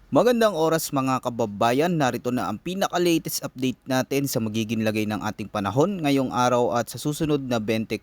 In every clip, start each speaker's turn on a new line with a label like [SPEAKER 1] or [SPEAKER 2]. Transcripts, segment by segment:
[SPEAKER 1] Magandang oras mga kababayan, narito na ang pinaka-latest update natin sa magiging lagay ng ating panahon ngayong araw at sa susunod na 24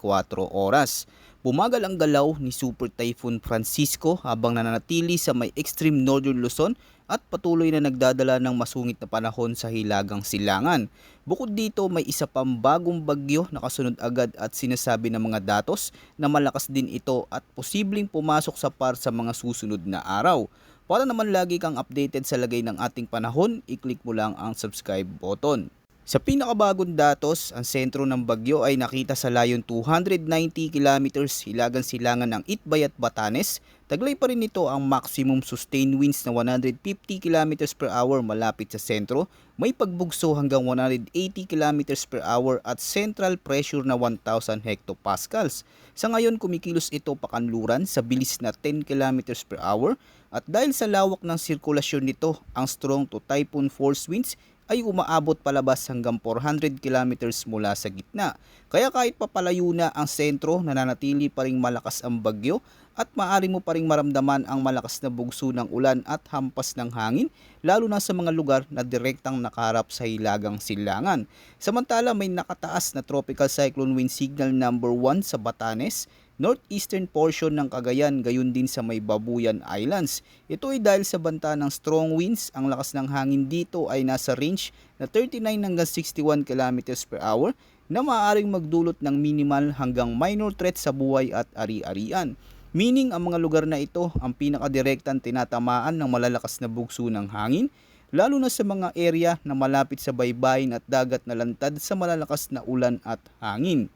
[SPEAKER 1] oras. Bumagal ang galaw ni Super Typhoon Francisco habang nananatili sa may extreme northern Luzon at patuloy na nagdadala ng masungit na panahon sa Hilagang Silangan. Bukod dito, may isa pang bagong bagyo na kasunod agad at sinasabi ng mga datos na malakas din ito at posibleng pumasok sa par sa mga susunod na araw. Para naman lagi kang updated sa lagay ng ating panahon, i-click mo lang ang subscribe button. Sa pinakabagong datos, ang sentro ng bagyo ay nakita sa layon 290 kilometers hilagang silangan ng Itbay at Batanes. Taglay pa rin nito ang maximum sustained winds na 150 kilometers per hour malapit sa sentro, may pagbugso hanggang 180 kilometers per hour at central pressure na 1,000 hectopascals. Sa ngayon, kumikilos ito pakanluran sa bilis na 10 kilometers per hour at dahil sa lawak ng sirkulasyon nito, ang strong to typhoon force winds ay umaabot palabas hanggang 400 kilometers mula sa gitna. Kaya kahit papalayo na ang sentro, nananatili pa ring malakas ang bagyo at maaari mo pa ring maramdaman ang malakas na bugso ng ulan at hampas ng hangin, lalo na sa mga lugar na direktang nakaharap sa Hilagang Silangan. Samantala, may nakataas na tropical cyclone wind signal number 1 sa Batanes, northeastern portion ng Cagayan, gayon din sa may Babuyan Islands. Ito ay dahil sa banta ng strong winds, ang lakas ng hangin dito ay nasa range na 39 hanggang 61 kilometers per hour na maaaring magdulot ng minimal hanggang minor threat sa buhay at ari-arian. Meaning, ang mga lugar na ito ang pinakadirektang tinatamaan ng malalakas na bugso ng hangin, lalo na sa mga area na malapit sa baybayin at dagat na lantad sa malalakas na ulan at hangin.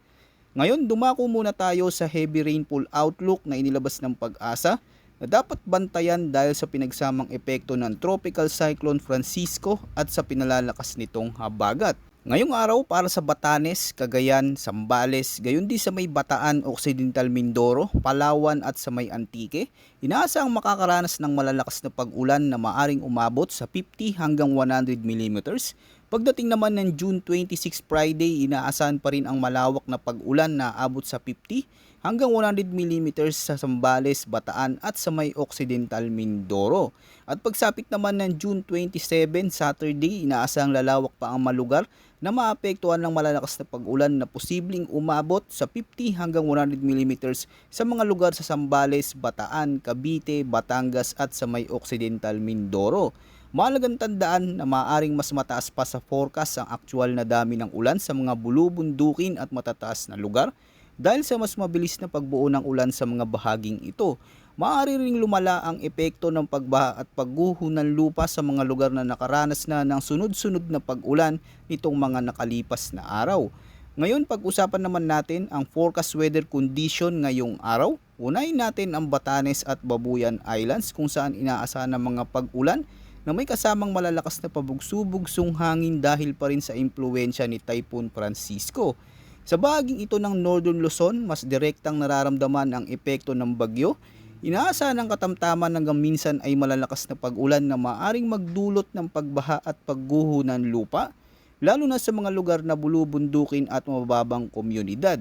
[SPEAKER 1] Ngayon, dumako muna tayo sa heavy rainfall outlook na inilabas ng Pag-asa na dapat bantayan dahil sa pinagsamang epekto ng Tropical Cyclone Francisco at sa pinalalakas nitong habagat. Ngayong araw para sa Batanes, Cagayan, Zambales, gayon din sa may Bataan, Occidental Mindoro, Palawan at sa may Antique, inaasahang makakaranas ng malalakas na pag-ulan na maaring umabot sa 50 hanggang 100 millimeters. Pagdating naman ng June 26 Friday, inaasahan pa rin ang malawak na pag-ulan na aabot sa 50 hanggang 100 millimeters sa Zambales, Bataan at sa may Occidental Mindoro. At pagsapit naman ng June 27 Saturday, inaasahang lalawak pa ang malugar na maapektuhan ng malalakas na pag-ulan na posibleng umabot sa 50 hanggang 100 millimeters sa mga lugar sa Zambales, Bataan, Cavite, Batangas at sa may Occidental Mindoro. Mahalagang tandaan na maaaring mas mataas pa sa forecast ang aktual na dami ng ulan sa mga bulubundukin at matataas na lugar dahil sa mas mabilis na pagbuo ng ulan sa mga bahaging ito. Maaari ring lumala ang epekto ng pagbaha at pagguho ng lupa sa mga lugar na nakaranas na ng sunod-sunod na pag-ulan nitong mga nakalipas na araw. Ngayon, pag-usapan naman natin ang forecast weather condition ngayong araw. Unahin natin ang Batanes at Babuyan Islands kung saan inaasahan ng mga pag-ulan na may kasamang malalakas na pabugso-bugsong hangin dahil pa rin sa impluensya ni Typhoon Francisco. Sa bahaging ito ng Northern Luzon, mas direktang nararamdaman ang epekto ng bagyo. Inaasahan ng katamtaman hanggang minsan ay malalakas na pag-ulan na maaring magdulot ng pagbaha at pagguho ng lupa, lalo na sa mga lugar na bulubundukin at mababang komunidad.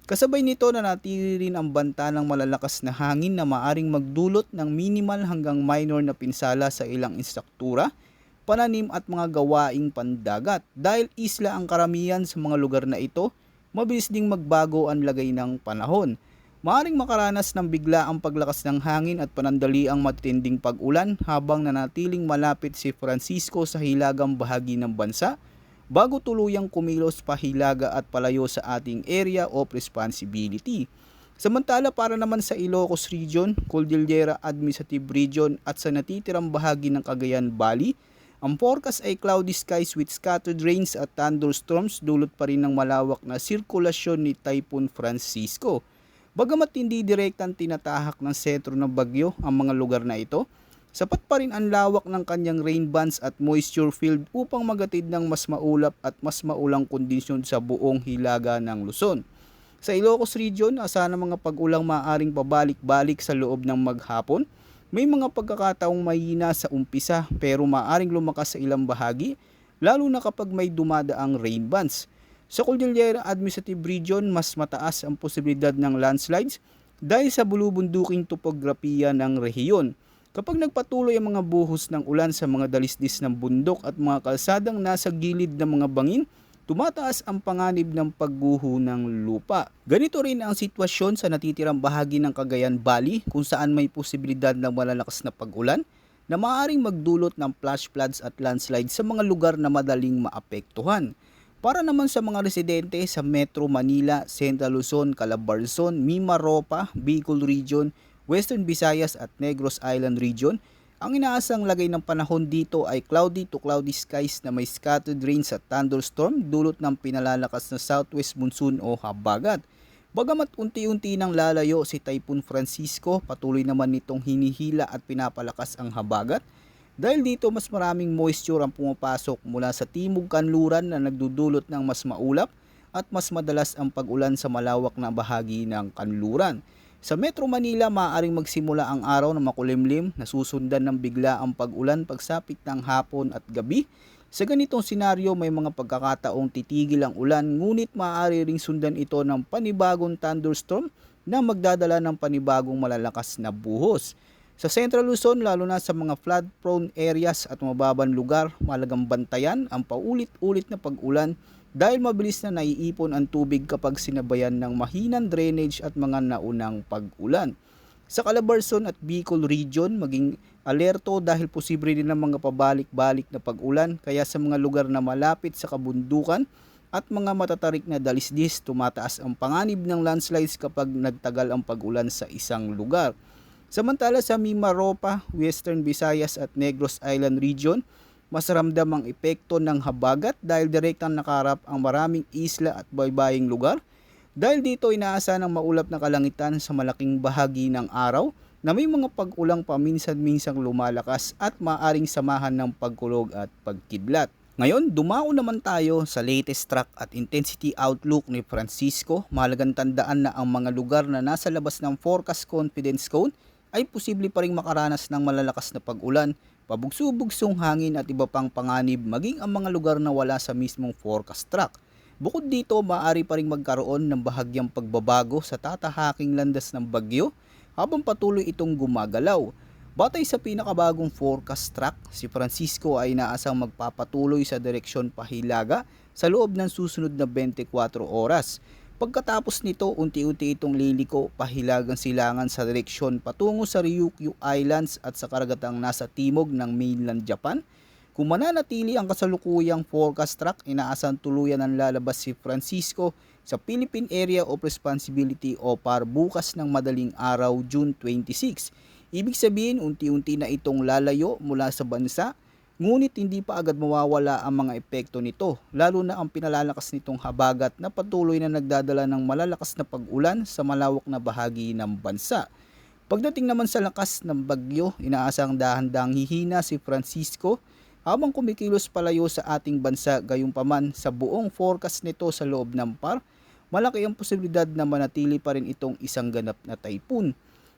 [SPEAKER 1] Kasabay nito nanatili rin ang banta ng malalakas na hangin na maaring magdulot ng minimal hanggang minor na pinsala sa ilang istruktura, pananim at mga gawaing pandagat. Dahil isla ang karamihan sa mga lugar na ito, mabilis ding magbago ang lagay ng panahon. Maaring makaranas ng bigla ang paglakas ng hangin at panandali ang matitinding pag-ulan habang nanatiling malapit si Francisco sa hilagang bahagi ng bansa bago tuluyang kumilos pa hilaga at palayo sa ating area of responsibility. Samantala para naman sa Ilocos Region, Cordillera Administrative Region at sa natitirang bahagi ng Cagayan Valley, ang forecast ay cloudy skies with scattered rains at thunderstorms dulot pa rin ng malawak na sirkulasyon ni Typhoon Francisco. Bagamat hindi direktang tinatahak ng sentro ng bagyo ang mga lugar na ito, sapat pa rin ang lawak ng kanyang rain bands at moisture field upang magatid ng mas maulap at mas maulang kondisyon sa buong hilaga ng Luzon. Sa Ilocos Region, asahan ang mga pag-ulang maaaring pabalik-balik sa loob ng maghapon. May mga pagkakataong mahina sa umpisa pero maaaring lumakas sa ilang bahagi, lalo na kapag may dumadaang rain bands. Sa Cordillera Administrative Region, mas mataas ang posibilidad ng landslides dahil sa bulubunduking topografiya ng rehiyon. Kapag nagpatuloy ang mga buhos ng ulan sa mga dalisdis ng bundok at mga kalsadang nasa gilid ng mga bangin, tumataas ang panganib ng pagguho ng lupa. Ganito rin ang sitwasyon sa natitirang bahagi ng Cagayan Valley kung saan may posibilidad ng malalakas na pag-ulan na maaaring magdulot ng flash floods at landslide sa mga lugar na madaling maapektuhan. Para naman sa mga residente sa Metro Manila, Central Luzon, Calabarzon, Mimaropa, Bicol Region, Western Visayas at Negros Island Region, ang inaasang lagay ng panahon dito ay cloudy to cloudy skies na may scattered rains at thunderstorm dulot ng pinalalakas na southwest monsoon o habagat. Bagamat unti-unti nang lalayo si Typhoon Francisco, patuloy naman nitong hinihila at pinapalakas ang habagat. Dahil dito mas maraming moisture ang pumapasok mula sa timog kanluran na nagdudulot ng mas maulap at mas madalas ang pag-ulan sa malawak na bahagi ng kanluran. Sa Metro Manila, maaaring magsimula ang araw na makulimlim na susundan ng bigla ang pag-ulan pagsapit ng hapon at gabi. Sa ganitong senaryo, may mga pagkakataong titigil ang ulan ngunit maaari ring sundan ito ng panibagong thunderstorm na magdadala ng panibagong malalakas na buhos. Sa Central Luzon, lalo na sa mga flood-prone areas at mababang lugar, mahalagang bantayan ang paulit-ulit na pag-ulan dahil mabilis na naiipon ang tubig kapag sinabayan ng mahinang drainage at mga naunang pag-ulan. Sa Calabarzon at Bicol Region, maging alerto dahil posible din ang mga pabalik-balik na pag-ulan, kaya sa mga lugar na malapit sa kabundukan at mga matatarik na dalisdis, tumataas ang panganib ng landslides kapag nagtagal ang pag-ulan sa isang lugar. Samantala sa Mimaropa, Western Visayas at Negros Island Region, mas ramdam ang epekto ng habagat dahil direktang nakaharap ang maraming isla at baybaying lugar. Dahil dito inaasahan ng maulap na kalangitan sa malaking bahagi ng araw na may mga pag-ulang paminsan-minsang lumalakas at maaring samahan ng pagkulog at pagkidlat. Ngayon, dumao naman tayo sa latest track at intensity outlook ni Francisco. Mahalagang tandaan na ang mga lugar na nasa labas ng forecast confidence cone ay posible pa ring makaranas ng malalakas na pag-ulan, pabugso-bugsong hangin at iba pang panganib maging ang mga lugar na wala sa mismong forecast track. Bukod dito, maaari pa ring magkaroon ng bahagyang pagbabago sa tatahaking landas ng bagyo habang patuloy itong gumagalaw. Batay sa pinakabagong forecast track, si Francisco ay inaasang magpapatuloy sa direksyon pahilaga sa loob ng susunod na 24 oras. Pagkatapos nito, unti-unti itong liliko pahilagang silangan sa direksyon patungo sa Ryukyu Islands at sa karagatang nasa timog ng mainland Japan. Kung mananatili ang kasalukuyang forecast track, inaasang tuluyan ang lalabas si Francisco sa Philippine Area of Responsibility o PAR bukas ng madaling araw, June 26. Ibig sabihin, unti-unti na itong lalayo mula sa bansa, ngunit hindi pa agad mawawala ang mga epekto nito, lalo na ang pinalalakas nitong habagat na patuloy na nagdadala ng malalakas na pag-ulan sa malawak na bahagi ng bansa. Pagdating naman sa lakas ng bagyo, inaasang dahan-dahang hihina si Francisco habang kumikilos palayo sa ating bansa. Gayunpaman sa buong forecast nito sa loob ng PAR, malaki ang posibilidad na manatili pa rin itong isang ganap na typhoon.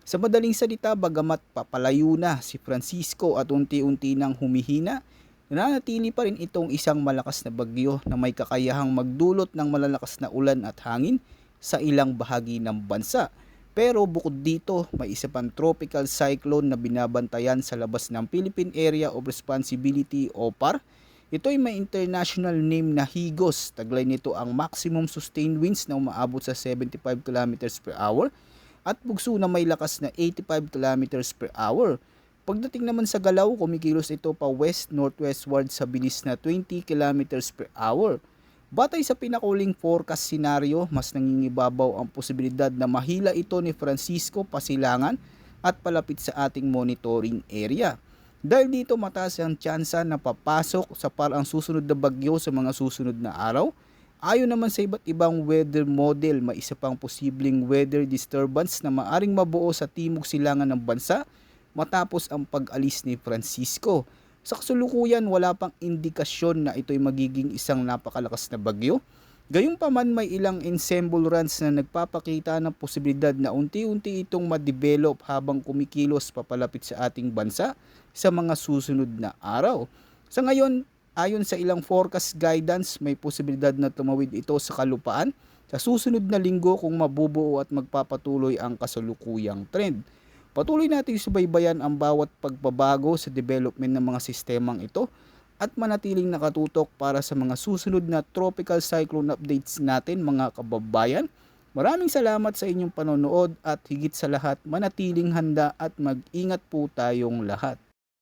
[SPEAKER 1] Sa madaling salita, bagamat papalayo na si Francisco at unti-unti nang humihina, nananatili pa rin itong isang malakas na bagyo na may kakayahang magdulot ng malalakas na ulan at hangin sa ilang bahagi ng bansa. Pero bukod dito, may isa pang tropical cyclone na binabantayan sa labas ng Philippine Area of Responsibility o PAR. Ito ay may international name na Higos. Taglay nito ang maximum sustained winds na umaabot sa 75 km per hour at bugso na may lakas na 85 km per hour. Pagdating naman sa galaw, kumikilos ito pa west-northwestward sa bilis na 20 km per hour. Batay sa pinakuling forecast scenario, mas nangingibabaw ang posibilidad na mahila ito ni Francisco pasilangan at palapit sa ating monitoring area. Dahil dito mataas ang tsansa na papasok sa PAR ang susunod na bagyo sa mga susunod na araw. Ayon naman sa iba't ibang weather model, may isa pang posibleng weather disturbance na maaring mabuo sa timog silangan ng bansa matapos ang pag-alis ni Francisco. Sa kasalukuyan, wala pang indikasyon na ito'y magiging isang napakalakas na bagyo. Gayunpaman, may ilang ensemble runs na nagpapakita ng posibilidad na unti-unti itong ma-develop habang kumikilos papalapit sa ating bansa sa mga susunod na araw. Sa ngayon, ayon sa ilang forecast guidance, may posibilidad na tumawid ito sa kalupaan sa susunod na linggo kung mabubuo at magpapatuloy ang kasalukuyang trend. Patuloy nating subaybayan ang bawat pagbabago sa development ng mga sistemang ito at manatiling nakatutok para sa mga susunod na tropical cyclone updates natin mga kababayan. Maraming salamat sa inyong panonood at higit sa lahat manatiling handa at mag-ingat po tayong lahat.